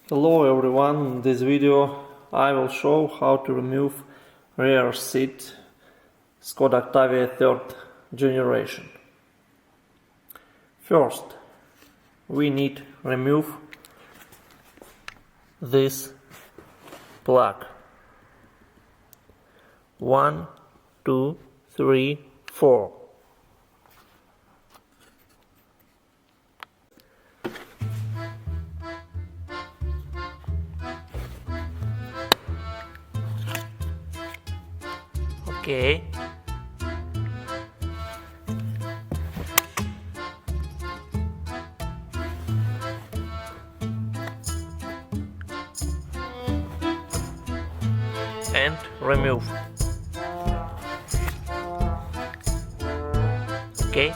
Hello everyone, in this video I will show how to remove rear seat Skoda Octavia 3rd generation. First, we need remove this plug. 1, 2, 3, 4. Okay. And remove. Okay.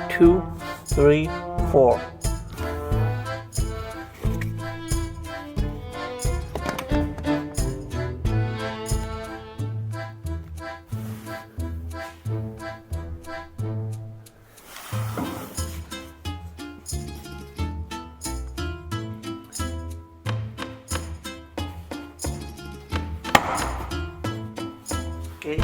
Two, three, four. Okay.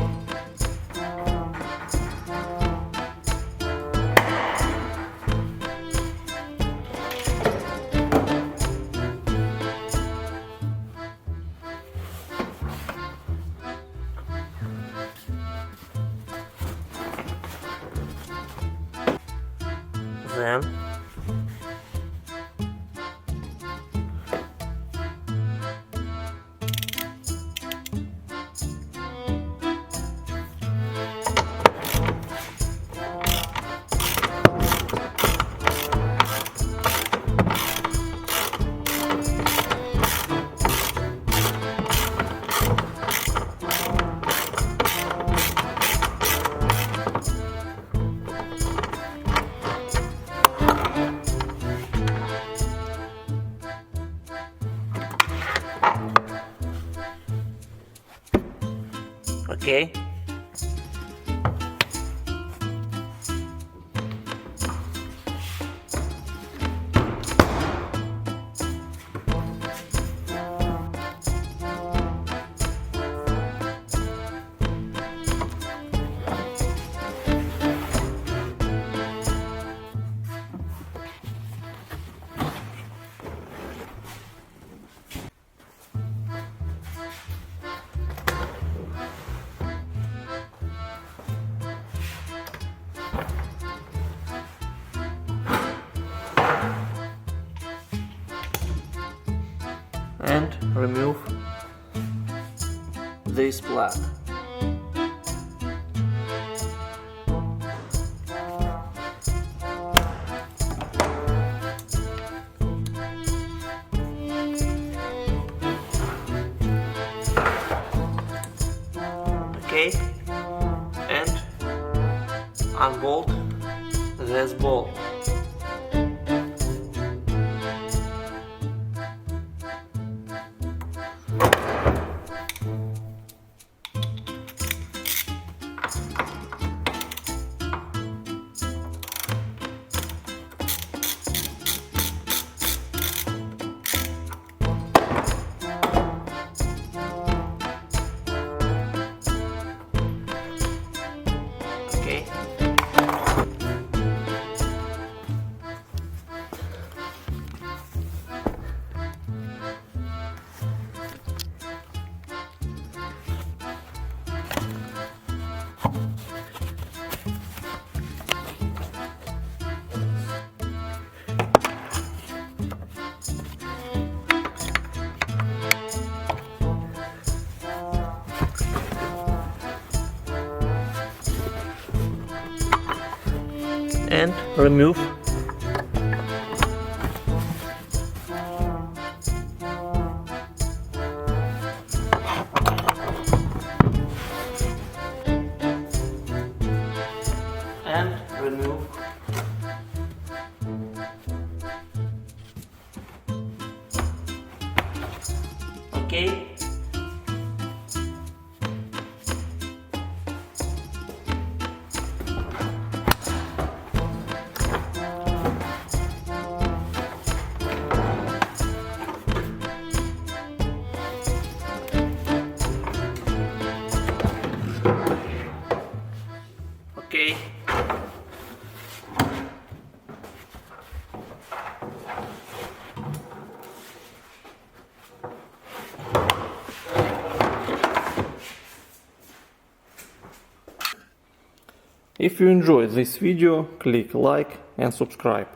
Then okay. And remove this plug. Okay, and unbolt this bolt. Okay. And remove okay. If you enjoyed this video, click like and subscribe.